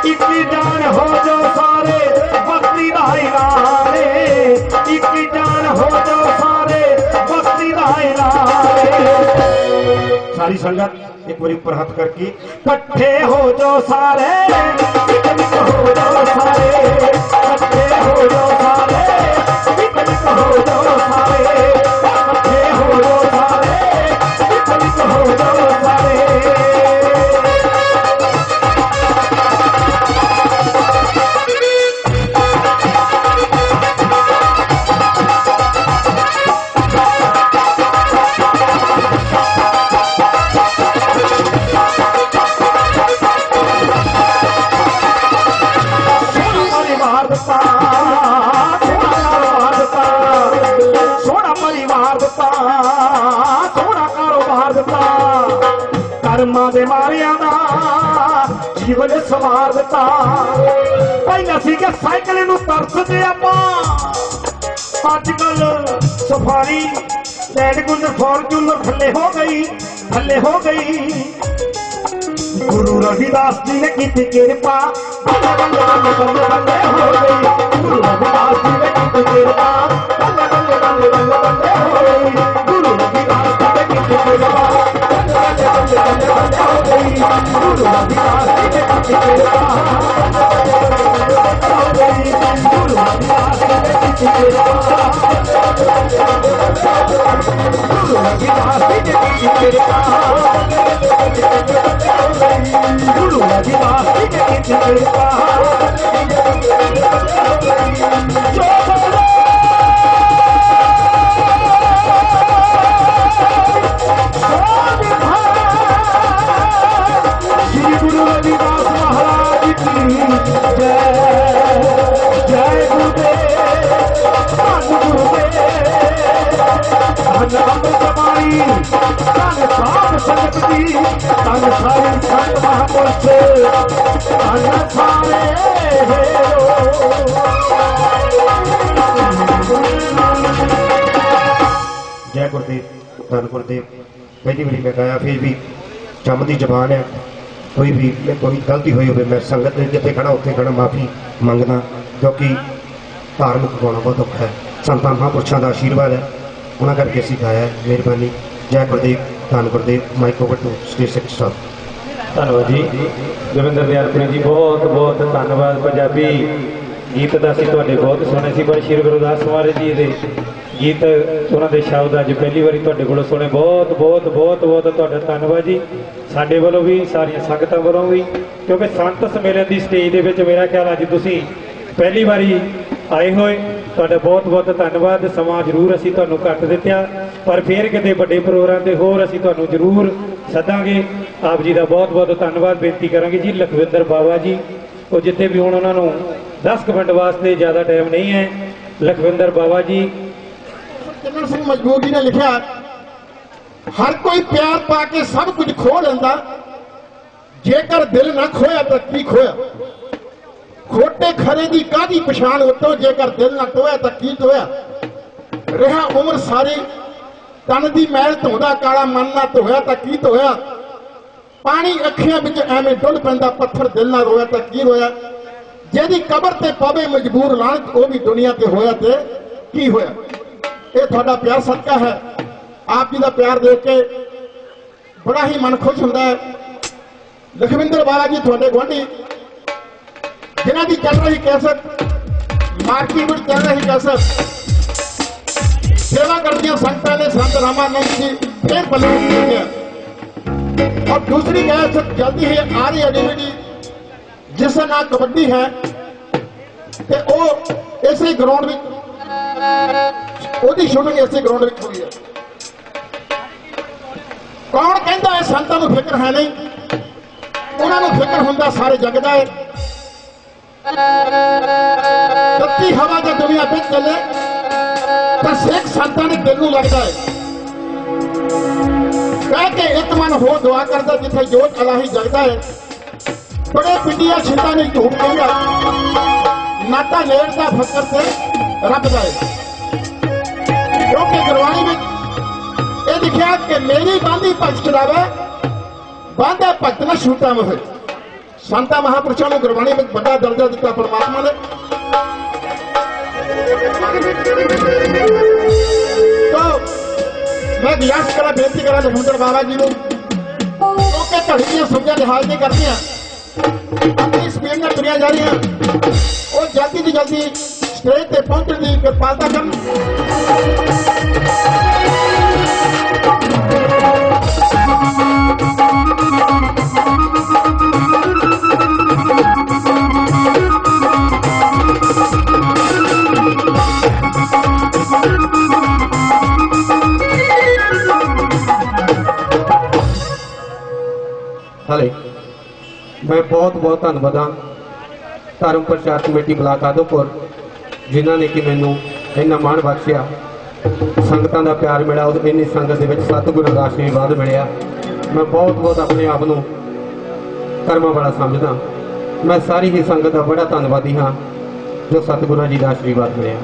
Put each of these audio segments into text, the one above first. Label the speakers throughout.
Speaker 1: एक जान हो जो सारे बस्ती दा ऐलान एक जान हो जो सारे बस्ती दा ऐलान सारी संगत एक बार ऊपर हाथ करके कट्ठे हो जो सारे हो जो सारे कट्ठे हो जो सारे हो जो सारे कट्ठे हो जो सारे हो जो सारे कर्मा दे मारिया दा जीवन सवार दिता पहला सीगे साइकिल नूं तरसदे आपां अजकल सफारी लैंड क्रूज़र फॉर्च्यूनर थल्ले हो गई गुरु रविदास जी ने की कृपा बल्ले बल्ले हो गई गुरु रविदास जी ने की कृपा बल्ले बल्ले हो गई गुरु रविदास जी ने की कृपा गुरु रविदास जी ने की कृपा गुरु रविदास जी ने की कृपा गुरु रविदास जी ने की कृपा गुरु रविदास जी ने की कृपा श्री गुरु रविदास महाराज की जय जय गुरुदेव गुरुदेव धन अमृतमाई धन साध संगत की धन सारी संत महापुरुष धन सारे जय गुरुदेव धन गुरुदेव। पहली बारी मैं गाया फिर भी जमदी जबान है कोई भी कोई गलती हुई हो मैं संगत जिते खड़ा उत्थे खड़ा माफ़ी मंगना क्योंकि धार्मिक गाना बहुत औखा है संतां महापुरुषों का आशीर्वाद है उन्होंने करके असीं गाया है। मेहरबानी जय गुरुदेव धन Gurudev. Mic over to stage secretary साहब।
Speaker 2: धन्यवाद जी दविंदर दयाल जी बहुत बहुत धन्यवाद। पंजाबी गीत तो असीं तुहाडे बहुत सुने सी पर श्री गुरुदास महाराज जी के गीत उन्होंने शब्द अज पहली बारी तुहाडे कोलों सुने बहुत बहुत बहुत बहुत तुहाडा धन्यवाद जी साडे वालों भी सारिया संगतां वालों भी क्योंकि संत सम्मेलन की स्टेज दे विच मेरा ख्याल अज तुसीं पहली बारी आए हुए तुहाडा बहुत बहुत धन्यवाद। समा जरूर असीं तुहानूं घट दित्ता पर फिर किते वड्डे प्रोग्राम ते होर असीं तुहानूं जरूर सदांगे। आप जी का बहुत बहुत धन्यवाद बेनती करांगे जी। लखविंदर बाबा जी वो जिथे भी हुण उन्हां नूं 10 मिनट वास्ते ज़्यादा टाइम नहीं है। लखविंदर बाबा जी
Speaker 3: किरण सिंह मजबूर जी ने लिखा हर कोई प्यार पाके सब कुछ खो लेंदा जेकर दिल ना खोया तो की खोया खोटे खरे की कादी पछाण उतो जेकर दिल ना टोया तो की टोया रहा उम्र सारी तन की मैल धोदा काला मन ना धोया तो की धोया पानी अखियां विच एवें डुल पैंदा पत्थर दिल ना रोया तो की रोया जेदी कबर ते पवे मजबूर लानत वो भी दुनिया ते होया ते की होया। ये थोड़ा प्यार सदका है आप जी का प्यार देख के बड़ा ही मन खुश होता है। लखविंदर बाला जी थोड़े गुआढ़ी जिन्हों की चल रही कैसेट मार्केट में चल रही कैसेट सेवा करती संगत ने संत रामानंद जी फिर बल्ले और दूसरी कैसेट जल्दी ही आ रही है डीवीडी जिसका नाम कबड्डी है ते वो इसी ग्राउंड में शूटिंग इसे ग्राउंड में हुई है। कौन कहता है संतां नूं फिक्र है नहीं उन्होंने फिक्र होंदा सारे जग दा है। तत्ती हवा जो दुनिया पे चले तो सिख संतां ने दिल नूं लगता है कह के एक मन हो दुआ करता जिथे जोत अलाही जगदा है। बड़े पिंडिया छिंदा ने झूठ कहंदा नाता लेड़दा फकर से रब दा है क्योंकि गुरबाणी में यह लिखा कि मेरी बांधी भगत चलावे बांधा भगत न छूटा मुहे संतां महापुरुषों को गुरबाणी में बड़ा दर्जा दिता परमात्मा ने। तो मैं गुजारिश करा, बेनती करा लखविंदर बाबा जी को, क्योंकि घड़ी दी समझा लिहाज नहीं करती अपनी स्पीड में तुरिया जा रही हैं, और जल्दी से जल्दी स्टेज पे पहुंचने की कृपालता कर।
Speaker 4: हाले मैं बहुत बहुत धन्यवाद हाँ धर्म प्रचार कमेटी ब्लाक आदमपुर जिन्हों ने कि मैनू इन्ना मान बख्शिया, संगतां दा प्यार मिला, इन्नी संगत दे विच सतगुरू दा आशीर्वाद मिलिया। मैं बहुत बहुत अपने आप नूं कर्मा वाला समझदा। मैं सारी ही संगत का बड़ा धन्यवादी हाँ जो सतगुरू जी का आशीर्वाद मिलिया।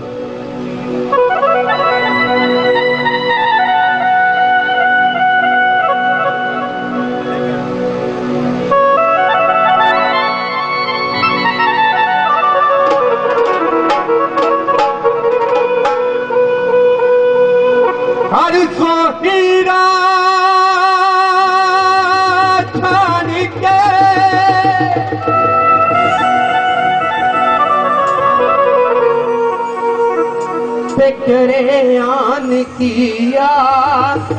Speaker 4: करे आन की आस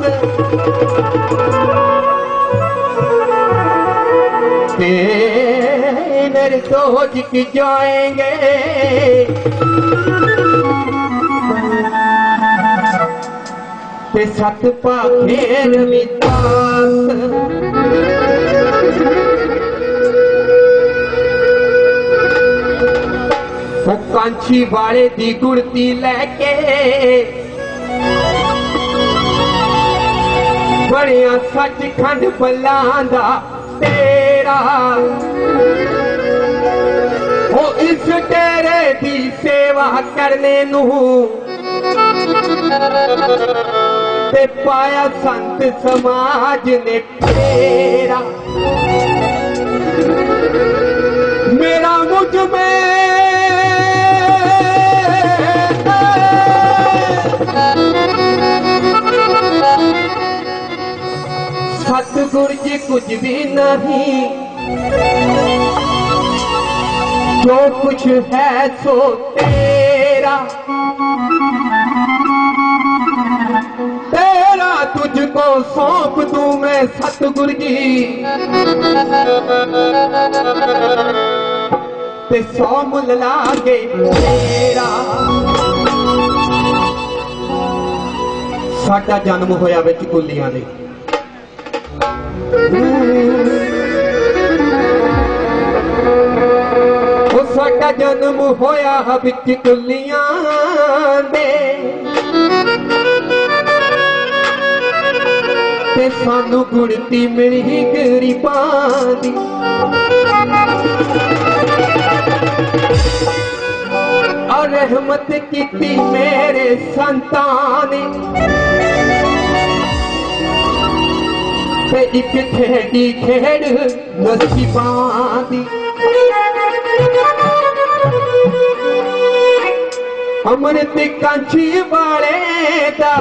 Speaker 4: तेरे सोच के जाएंगे, ते सत पाखेर मितास वो कांची वाले दी गुड़ती लैके बड़िया सचखंड पलांदा तेरा, वो इस तेरे दी सेवा करने नू ते पाया संत समाज ने तेरा। मेरा मुझ में सतगुरु जी कुछ भी नहीं, जो कुछ है सो तेरा, तेरा तुझको सौंप दूं मैं सतगुरु जी, ते सौ मुल लागे तेरा। साडा जन्म होया विच कुलियां दे, साडा जन्म होया बिच कुलियां दे, ते सानू गुड़ती मिली गरीबां दी। और रहमत कीती मेरे संतां ने, ते इक खेड़ी खेड़ नसीबां दी। अमृत कांची वाले दा,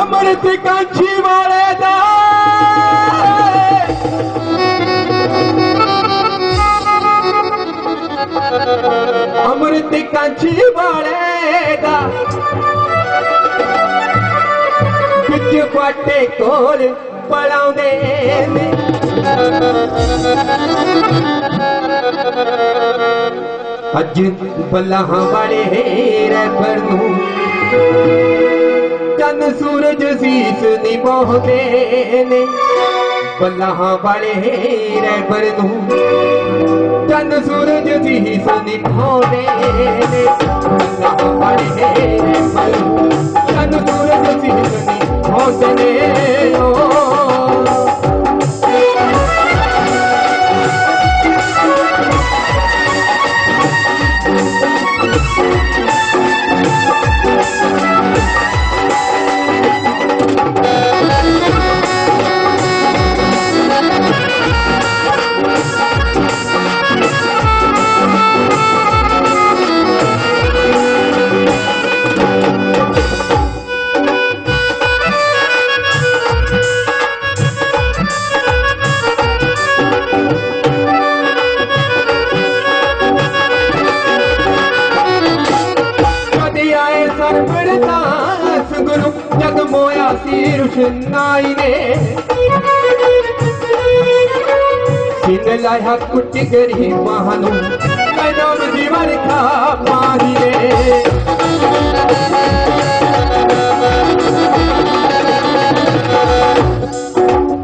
Speaker 4: अमृत कांची वाले दा, अमृत कांची वाले दा, बिच बाटे कोल पलाउंदे ने। अज बल्लाहां वाले रैबर नूं चंद सूरज सीस निभाउंदे ने, बल्लाहां वाले रैबर नूं चंद सूरज सीस निभाउंदे ने, बल्लाहां वाले रैबर नूं चंद सूरज सीस निभाउंदे ने। रुशनाई ने सीने लाया कुटी गरी महानू नाम दीवार का माही ने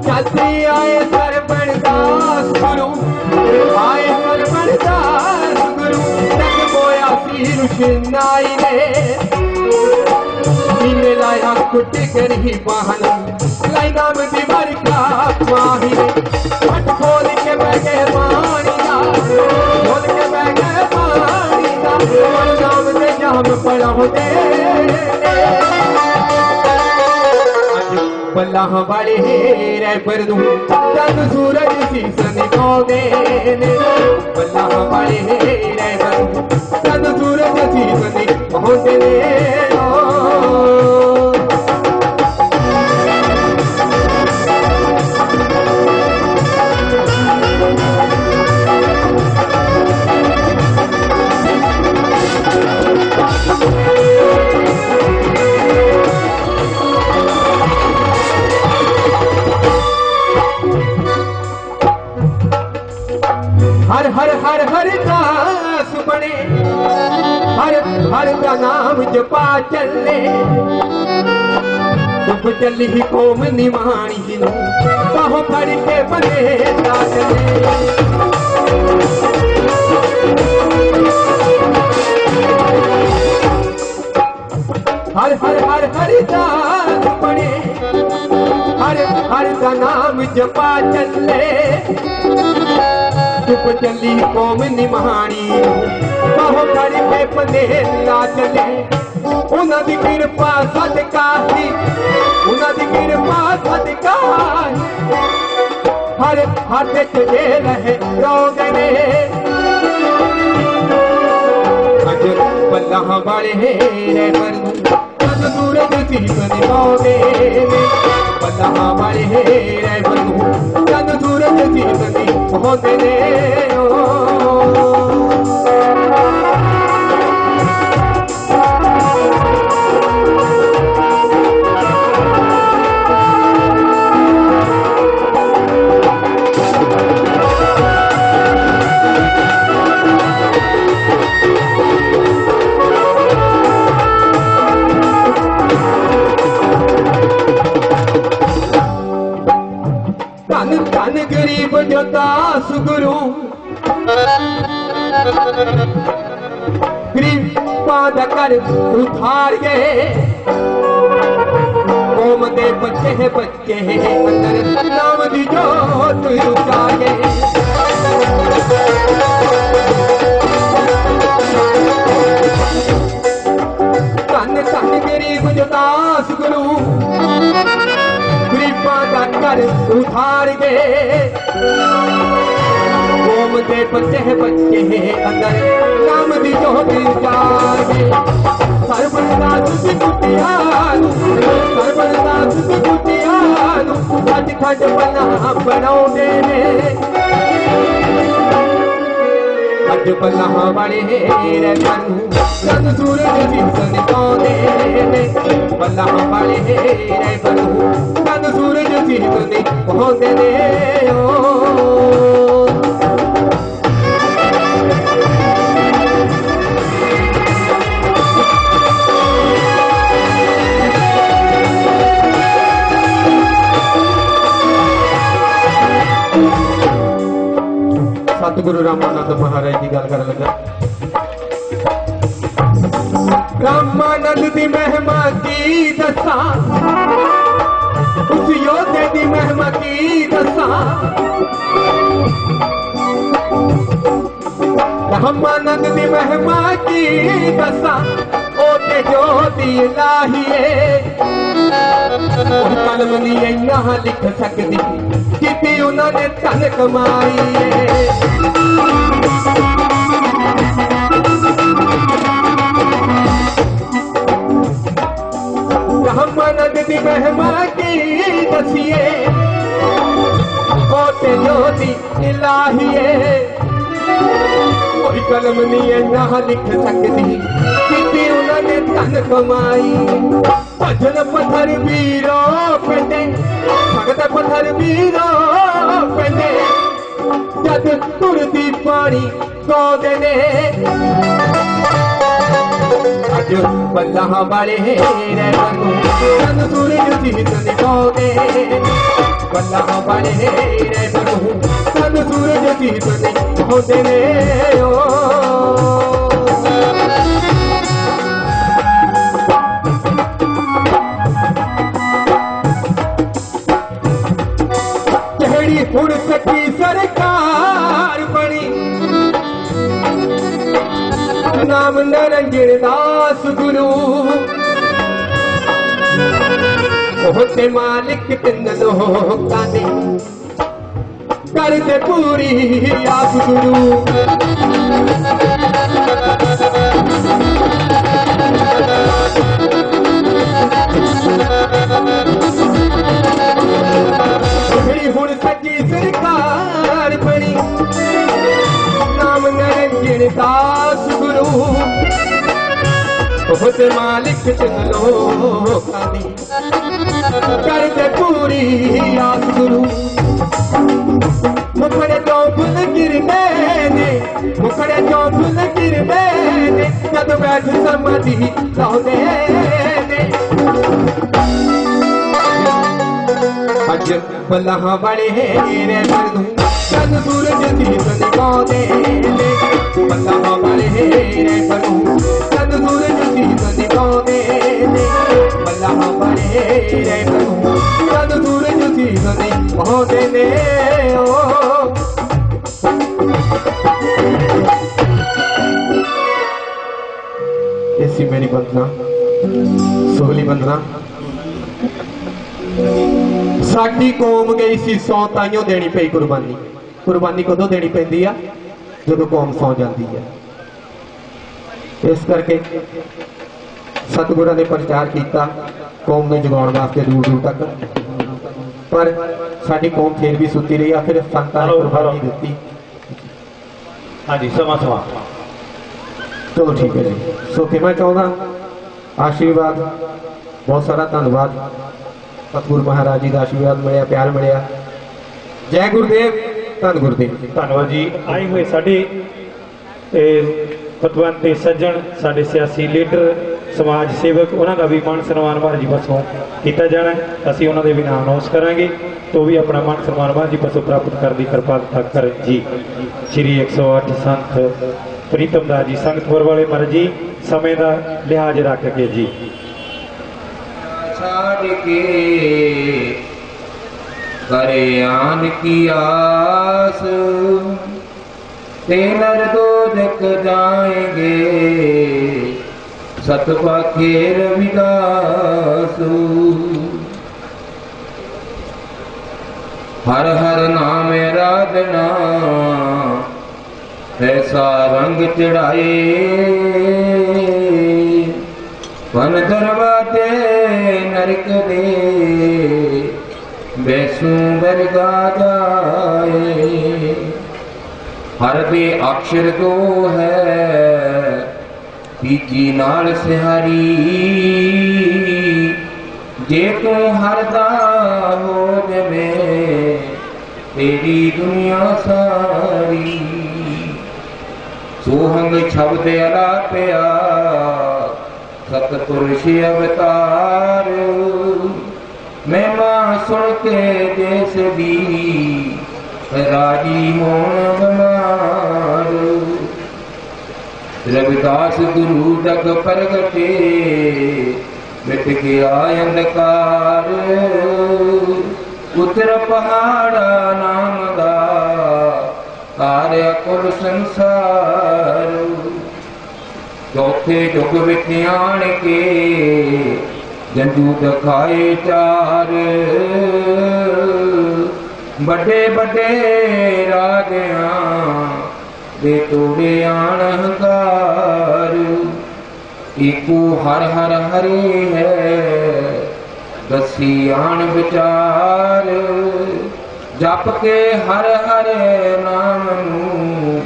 Speaker 4: जाती आए सरबण दास गुरु आए सरबण दास गुरु तक बोया सी रुशनाई ने सीने लाया कुटी गरी महानू नाम दीवार का माही ने हट खोल के बैठे पानी दा खोल के बैठे पानी दा नाम दे जाम पड़ा होते बल्लाह वाले रे पर दूं चंद सूरज सीसन खोदे ने बल्लाह वाले रे पर दूं चंद सूरज सीसन खोदे ने हर हर हर हर दास बने हर हर का नाम जपा चले चुप चली ही कौम निमाणी बाहों फड़ के बने चले हर हर हर हर दास बने हर हर का नाम जपा चले चुप चली कौम निमाणी बाहों फड़ के बने चले उन्हां दी किरपा सदका ही उन्हां दी किरपा सदका हर हाथ च जे रहे रोगे ने अज बल्लाह वाले रे पर तन सूरज सीसन खोदे ने बल्लाह वाले रे पर तन सूरज सीसन खोदे ने धन धन गरीब जो दास गुरु गरीबा दा कर उधार गए कौम दे बच्चे अंदर नाम दी जोत उजागे धन धन गरीब जो दास गुरु गरीबा दा कर उधार गए कौम दे बच्चे अंदर नाम दी जोत जागे सरबंदा तुझ कुटियानु सरबंदा तुझ कुटियानु खज खज बना बनाउंदे ने अज बल्लाह वाले रे तनु तन सूरज सीसन खोदे ने बल्लाह वाले रे तनु तन सूरज सीसन खोदे ने सतगुरु रामानंद महाराज की गल कर लगा रामानंद दी महिमा की दसा उस योद्धे दी महिमा की दसा रामानंद दी महिमा की दसा ओते ज्योति लाहिए कलम नहीं इन्ना लिख सकती जितनी उन्होंने धन कमाई है रामानंद दी महिमा की दसिए ओते ज्योति इलाहिए कोई कलम नहीं इन्ना लिख सकती जितनी उन्होंने धन कमाई भजन पत्थर वीरो पेंदे भगत पत्थर वीरो पेंदे जद तुरदी पानी गाउंदे ने अज बल्लां वाले रैबनू चंद सूरज जीत निभाउंदे बल्लां वाले रैबनू चंद सूरज जीत निभाउंदे ने ओ हुण सच्ची सरकार बनी नाम निरंजन दास गुरु होते मालिक तिन लोकां दी कर दे पूरी आस गुरु हुण सच्ची सरकार बनी नाम निरंजन दास गुरु बहुत मालिक लोकां दी कर दे पूरी आस गुरु मुखड़े चों फुल गिरदे ने मुखड़े चों फुल गिरदे ने जद बैठ समाधि लाउंदे ने अज बल्लां वाले रैबनू चंद सूरज जीत निभाउंदे ने बल्लां वाले रैबनू चंद सूरज जीत निभाउंदे ने बल्लां वाले रैबनू चंद सूरज जीत निभाउंदे ने ओ ऐसी मेरी वंदना सोहली वंदना साडी कौम गई सी सौ ताइयों देनी पई कुर्बानी कुर्बानी कदों देनी पैंदी आ जदों कौम सौ जाती है इस करके सतगुरां ने प्रचार किया कौम ने जगाउण वास्ते दूर दूर तक पर साडी कौम फिर भी सुती रही आखिर संतां ने कुर्बानी दी
Speaker 2: हाँ जी समा समा
Speaker 4: चलो ठीक है जी सो कि मैं चाहता आशीर्वाद बहुत सारा धन्यवाद सतगुरु महाराज जी का आशीर्वाद मिले प्यार मिले जय गुरुदेव धन गुरुदेव
Speaker 2: धन्यवाद जी आए हुए साडे पतवंत सज्जन साडे सियासी लीडर समाज सेवक उन्होंने भी मान सन्मान महाराज जी पासों किया जाना असीं उन्होंने भी नाम अनाउंस करांगे तो भी अपना मान सन्मान महाराज जी पासों प्राप्त करने की कृपा कर जी श्री 108 संत प्रीतम दास जी संगतपुर वाले महाराज जी समय का लिहाज रख के जी
Speaker 5: छाड़ के करे आन की आस तेनर दो जग जाएंगे सतपाखे रविदास हर हर नाम राधना ऐसा रंग चढ़ाए वन दरवाजे नरक दे बैसू बरगा जाए हर दे अक्षर दो है तीजी नाल सिहारी जे तू हर दा हो जमे तेरी दुनिया सारी सोहंग शब्द अलापिया सतपुरुष अवतार महिमा सुन के देश दी राजी मोन बमार रविदास गुरु जग प्रगटे मिट गया अंधकार उतर पहाड़ा नाम दा कार्य कुल संसार चौथे जुग विच आण के जंजू दिखाए चार बड़े बड़े राजियां दे तोड़े आण हंकार एको हर हर हरे है दसी आण विचार जप के हर हर नाम नू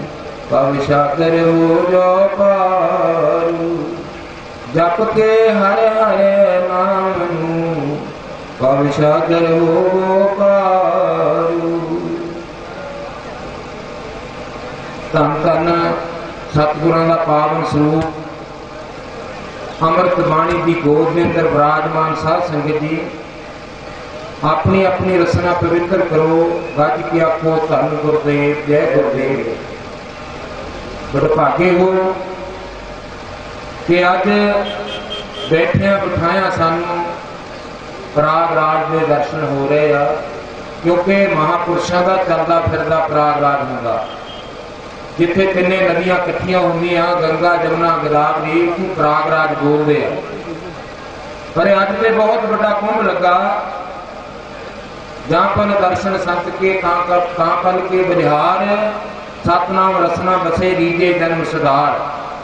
Speaker 5: पव शाकर हो जो पार जप के हरे हरे नाम नू पव सागर हो कारू। धन धन सतगुरां दा पावन स्वरूप अमृत बाणी की गोद के अंदर विराजमान साध संगत जी, अपनी अपनी रसना पवित्र करो। गज के आखो धन गुरदेव, जय गुरदेव। बड़े भागे हो कि अज बैठिया बिठाया सानू प्रयागराज के दर्शन हो रहे हैं, क्योंकि महापुरुषों का चलता फिरदा प्रयागराज होगा, जिथे तिने नदियां कट्ठियां होंदियां, गंगा जमुना गोदावरी, उसनूं प्रयागराज बोलते हैं। पर अज ते बहुत बड़ा कुंभ लगा, जहां पर दर्शन संत के कांपल के बलिहार, सतनाम रसना बसे रीजे जन्म सुधार।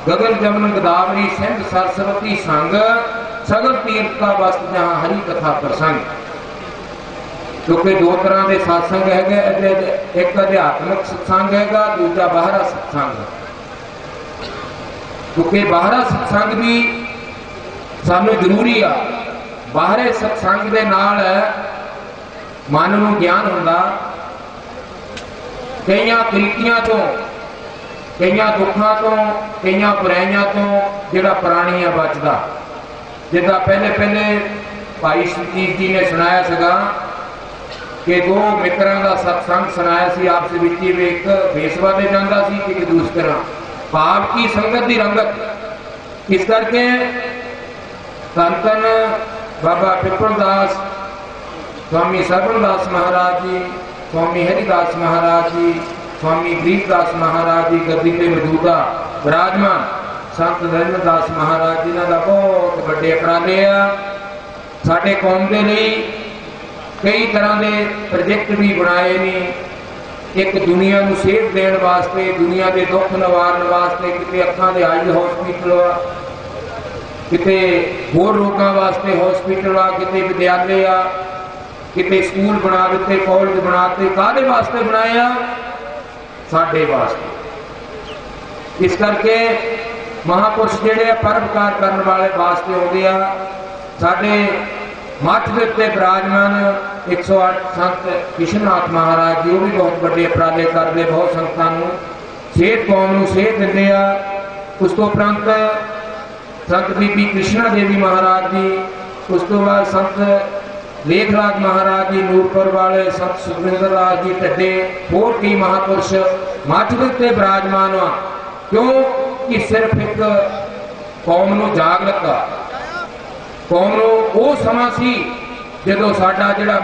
Speaker 5: गगन जमुन गोदावरी सिंध सरस्वती संग, सगल तीर्थ का वस्त जहां हरि कथा प्रसंग। क्योंकि दो तरह के सत्संग है, एक अध्यात्मिक सत्संग है, दूजा बाहरा सत्संग। क्योंकि बाहरा सत्संग भी सानू जरूरी आ। बाहरे सत्संग के नाल मन नूं ज्ञान हुंदा, कई तरीकियां तो, कई दुखों तो, कई बुराइयां तो जिहड़ा प्राणी है बचदा। जिदा पहले पहले भाई सतीश जी ने सुनाया सगा कि दो मित्रों का सत्संग सुनाया सी, आपस विच एक बेसवा दे जांदा सी, एक दूसरा भाव की संगत की रंगत। इस करके धन धन बाबा पिपलदास, स्वामी सरवणदास महाराज जी, स्वामी हरिदास महाराज जी, स्वामी गरीबदास महाराज जी गद्दी पे मौजूदा विराजमान संत नरेंद्रदास महाराज जी का बहुत बड़े उपराले आ। साडे कौम के लिए कई तरह के प्रोजेक्ट भी बनाए ने। एक दुनिया को सेहत देने वास्ते, दुनिया के दुख निवारण वास्ते, कितने अखां के आई हॉस्पिटल आ, कितने होर रोगों वास्ते हॉस्पिटल आ, कितने विद्यालय आ, कितने स्कूल बना दिते, कॉलेज बनाते। काहदे वास्ते बनाए आ? साडे वास्ते। इस करके महापुरुष जिहड़े परोपकार करने वाले वास्ते आउंदे आ। साडे मठ के उत्ते विराजमान 108 संत कृष्णनाथ महाराज जी, वो भी बहुत बड़े उपराले करते, बहुत संतां नूं सेहत कौम नूं सेहत दिंदे आ। उस तो उपरंत संत बीबी कृष्णा देवी महाराज जी, उस तो बाद संत लेखराज महाराज जी नूरपुर वाले, संत सुखविंदर दास जी ढड्डे, होर कई महापुरुष मठ के उत्ते विराजमान आ। क्यों कि सिर्फ एक कौम नूं जागृत आ, कौम नूं वो समा सी जदों साडा जिहड़ा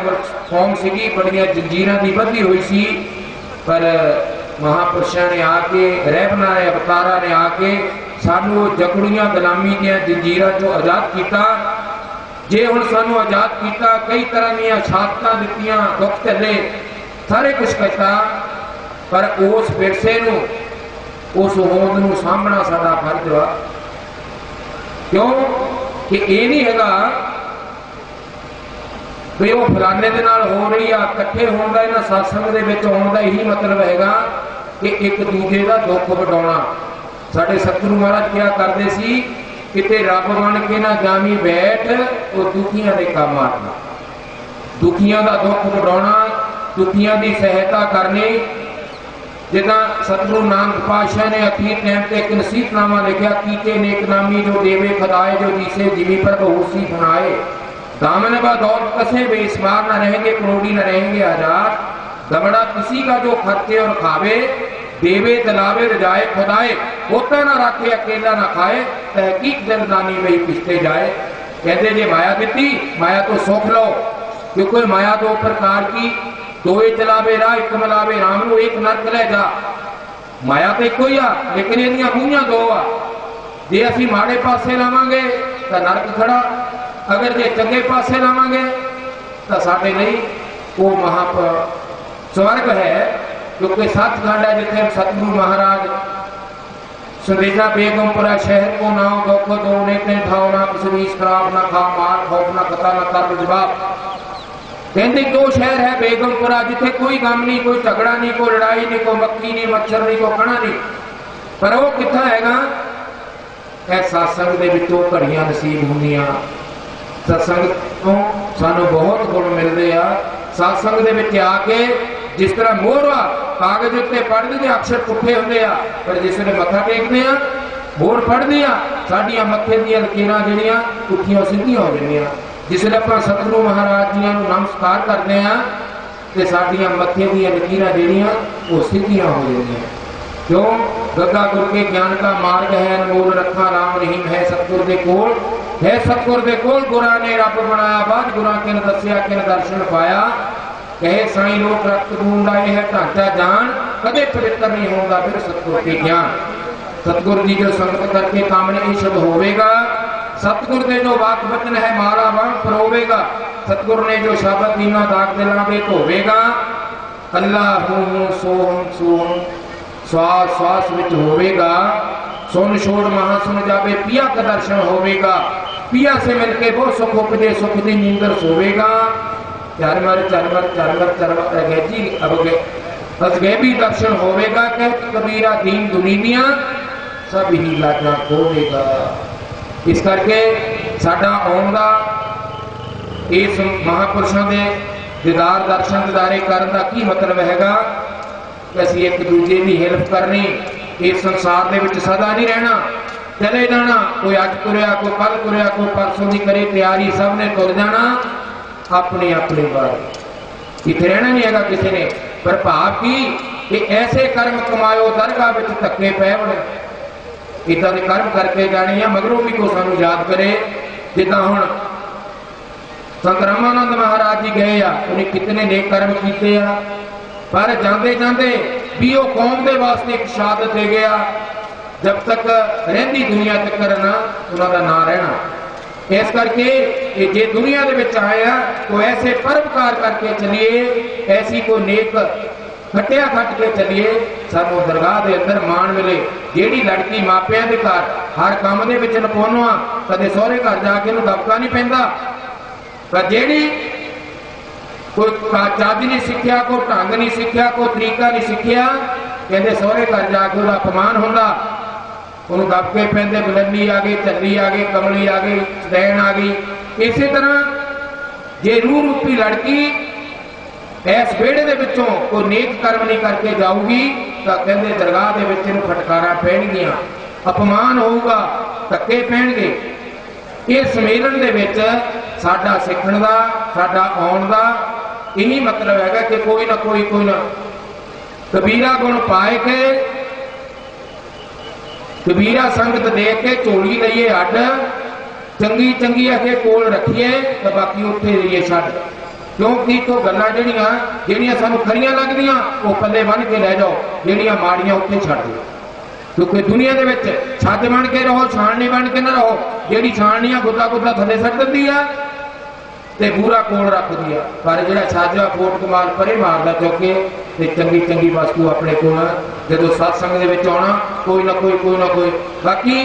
Speaker 5: कौम सीगी बड़ियां जंजीरां दी बधी हुई सी, पर महापुरुषों ने आके, रहबरां ने, अवतारां ने आके सानू जकड़ियां गुलामी दीयां जंजीरां चों आजाद किया। जे हुण सानू आजाद किया, कई तरह दीयां शादतां दित्तियां, दुख झल्ले, सारे कुछ किया, पर उस विरसे नूं, उस होंद नूं सामना साडा फर्ज वा। क्यों कि ये नहीं हैगा भी वो फलाने दे नाल हो रही आ, इकट्ठे होण दा, इन्हां सत्संग दे विच होण दा यही मतलब हैगा कि एक दूजे का दुख वटाउणा। साडे सतगुरु महाराज क्या करते सी, किते रब बन के ना जामी बैठ, वो दुखियां दे काम आना, दुखियां दा दुख वटाउणा, दुखियां दी सहायता करनी। जिदा सतगुरु नानक पातशाह ने अखीर टाइम पे एक नसीहतनामा लिखा, कीते नेक नामी जो देवे खदाए, जो जिसे जिमी पर बहुसी बनाए, दामन व दौलत कसे बेशुमार न रहेंगे, करोड़ी न रहेंगे आजाद, दमड़ा किसी का जो खर्चे और खावे, देवे दलावे रजाए खुदाए, होता ना रखे अकेला ना खाए, तहकीक जलदानी वही पिछते जाए। कहते जे माया दी, माया तो सुख लो, क्योंकि माया दो प्रकार की, दोए चलावे राह, एक मलावे राम नू, एक नरक ले जा। माया तो एक ही आ, लेकिन इहदियां खूहियां दो आ। जे असीं माड़े पासे लावांगे तो नरक खड़ा, अगर जे चंगे पासे लावांगे तो साडे लई वो महा स्वर्ग है। क्योंकि सचखंड है जिथे सतगुरु महाराज संदेशा बेगमपुरा शहर को नाम दुख दो ने ठाओ ना, किसी शराब ना खा, मार खौफ ना कता ना कर जवाब। कहते दो शहर है बेगमपुरा, जिथे कोई गम नहीं, कोई झगड़ा नहीं, कोई लड़ाई नहीं, कोई मक्खी नहीं, मच्छर नहीं, कोई कणा नहीं। पर वो कितना हैगा ਇਹ ਸਤਸੰਗ ਦੇ ਵਿੱਚੋਂ ਘੜੀਆਂ ਨਸੀਬ ਹੁੰਦੀਆਂ। सत्संग तो सानू बहुत गुण मिलते आ। सत्संग दे विच आके जिस तरह मोहरा कागज उत्ते पढ़ते दे अक्षर पुठे होंदे आ, पर जिस वेले मत्था टेकदे आ मोहर पढ़दे आ साडियां मत्थे दीयां लकीरां जिहड़ियां पुठियां सिद्धियां हो जांदियां। जिस वेले आपां सतगुरु महाराज जी नूं नमस्कार करदे आ ते साडियां मत्थे दीयां लकीरां जिहड़ियां वो सिद्धियां हो जांदियां। क्यों? गग्गा गुर के ज्ञान का मार्ग है, अनमोल रखा राम रहीम है सतगुर दे कोल है। सतगुर दे कोल गुरा ने रब बनाया, बाद गुरा किन दसिया किन दर्शन पाया। कहे साईं लोक रक्त ढूंढा यह ढांचा जान, कदे पवित्र नहीं होगा फिर सतगुर के ज्ञान। सतगुर जी जो संगत करके कामने ईशद होवेगा, सतगुर दे जो वाक वचन है माला वांग परोवेगा। सतगुर ने जो शब्द दीना दाग दिलां दे धोवेगा। अल्लाह हूं सो हूं सो हूं श्वास श्वास विच होवेगा। सुन छोड़ महा सुन जावे पिया का दर्शन होवेगा। पिया से मिलके वो सुख उपजे सुख दी नींदर सोवेगा। चरमर चरमर चरमर चरमर अगैजी अजगैबी दर्शन होवेगा। कह कबीरा दीन दुनिया सब ही लाजा खोवेगा। इस करके साडा आउण दा इस महापुरुषों के दीदार दर्शन दीदारे करन दा की मतलब हैगा? असीं एक दूजे की हेल्प करनी। इस संसार दे विच सदा नहीं रहना, चले जाना। कोई अज तुरया कोई कल तुरया कोई परसों की करे तैयारी, सब ने तुर जाना अपनी अपनी बात। इत्थे रहना नहीं हैगा किसी ने। पर भाव की कि ऐसे कर्म कमायो दरगाह विच धक्के पै बने, इदां दे कर्म करके जाने आ मगरों भी को सानू याद करे। जिद्दां हुण संत रामानंद महाराज जी गए आ, उन्हें कितने नेक कर्म कीते आ, पर जाते जाते भी वो कौम के वास्ते एक शहादत दे गया। जब तक रही दुनिया तक ना उन्होंने ना रहना। इस करके जे दुनिया के आया तो ऐसे परोपकार करके चलिए, ऐसी कोई नेक खटिया खट के चलिए, सानू दरगाह के अंदर मान मिले। जेड़ी लड़की मापिया के घर हर काम के नपौनो आ, कदे सहुरे घर जाके दबका नहीं पैंदा। पर जेड़ी कोई चज नहीं सीखिया, कोई ढंग नहीं सीखिया, कोई तरीका नहीं सीखिया, कहते सहुरे घर जाके उसका अपमान होंदा, उन्होंने दबके पैंदे। बुलंदी आ गई, झल्ली आ गई, कमली आ गई, सदैन आ गई। इसी तरह जे रूह रूपी लड़की इस बेड़े दे विचों कोई नेक कर्म नहीं करके जाऊगी तो कहते दरगाह दे विच इहनूं फटकारां पैणगीआं, अपमान होऊगा, धक्के पैणगे। इस सम्मेलन दे विच साडा सिखण दा, साडा आउण दा यही मतलब है कि कोई ना कबीरा गुण पाए के, कबीरा संगत दे के झोली लईए अड, चंगी चंगी अगे कोल रखिए तो बाकी उत्थे रहिए छड्ड। क्योंकि तो गल्लां ਜਿਹੜੀਆਂ सानू खरियां लगदियां वो पल्ले बन के लै जाओ, ਜਿਹੜੀਆਂ माड़ियां उत्थे छड्ड दो। क्योंकि दुनिया दे विच छੱਜ बन के रहो, छाणनी बन के ना रहो। ਜਿਹੜੀ छाणनी गुद्दा गुद्दा थले सट दिंदी आ ते पूरा कोल रखदी आ, पर जिहड़ा छੱਜ आ फोट कमाल परे मारदा चुके ते चंगी चंगी वस्तु अपने कोल जदों सत्संग दे विच आउणा कोई ना कोई। बाकी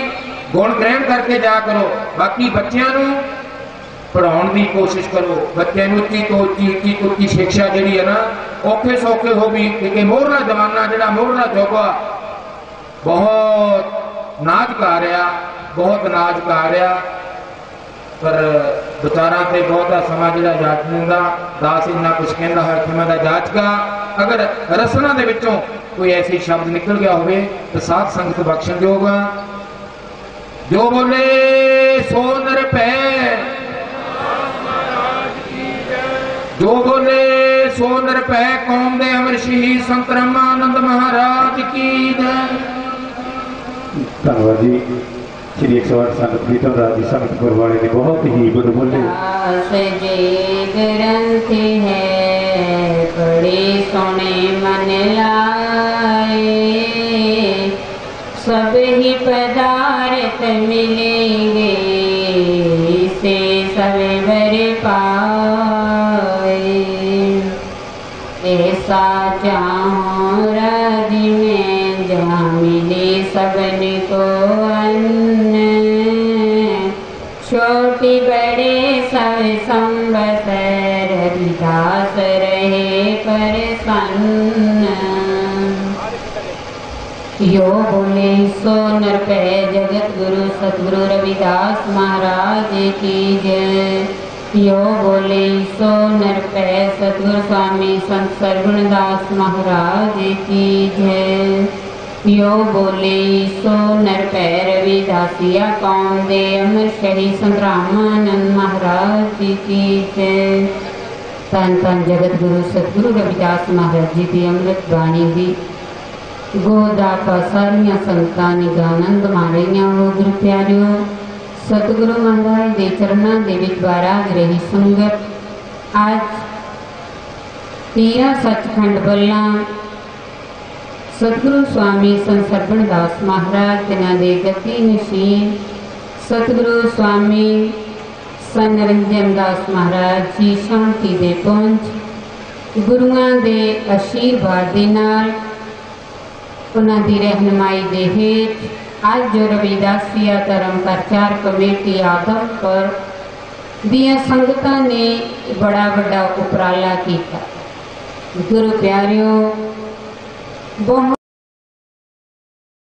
Speaker 5: गुण ग्रहण करके जा करो। बाकी बच्चियां नूं पढ़ाउण दी कोशिश करो। बच्चे नूं उच्ची शिक्षा जिहड़ी है ना औखे सौखे हो भी, क्योंकि मोहरला जमाना जिहड़ा मोहरला युग आ बहुत नाज गा रहा, बहुत नाज गा रहा। पर विचारा से बहुता समा जिहड़ा जाचने का दास इन्ना कुछ कहता है कि मैं जाचगा। अगर रसना दे विचों कोई ऐसी शब्द निकल गया हो तो साथ संगत बख्शन जोगा। जो बोले सो निरभै, जो बोले सो निरभै, कौम दे अमर शहीद संत रामानंद महाराज की जय।
Speaker 2: धन्यवाद जी। श्री 108 संगत प्रीतम राज जी संगत गुरवाले ने बहुत ही बुध बोले।
Speaker 6: ग्रंथ है बड़े सोने मन लाए, सब ही पदार्थ मिलेंगे से सवेर पाए। ऐसा चाहूं राज में जहाँ मिले सबन को अन्न, छोटी बड़े सब संवत्सर हरिदास रहे प्रसन्न। यो बोले सो नर पे जगत गुरु सतगुरु रविदास महाराज की जय। यो बोले सो नर पे सतगुरु स्वामी संत सरगुणदास महाराज की जय। यो बोले सो नर पै रविदासिया कौम दे अमर शही संत रामानंद महाराज की जय। धन धन जगत गुरु सतगुरु रविदास महाराज जी की अमृत बाणी दी गोदापा सारिया संतां ने आनंद मारिया हो। गुरु प्यारियो सतगुरु महाराज के चरणों के विच बाराज रही संगत आज पीरा सचखंड बल्ला सतगुरु स्वामी संत सरगुणदास महाराज तिन्हां दे गति नशीन सतगुरु स्वामी संत निरंजन दास महाराज जी शांति दे पहुंच गुरुआं दे आशीर्वाद दे नाल उन्हां दी रहनुमाई दे हेठ आज जो रविदासिया धर्म प्रचार कमेटी आदमपुर दियां संगतां ने बड़ा बड़ा उपराला किया। गुरु प्यारियो बहुत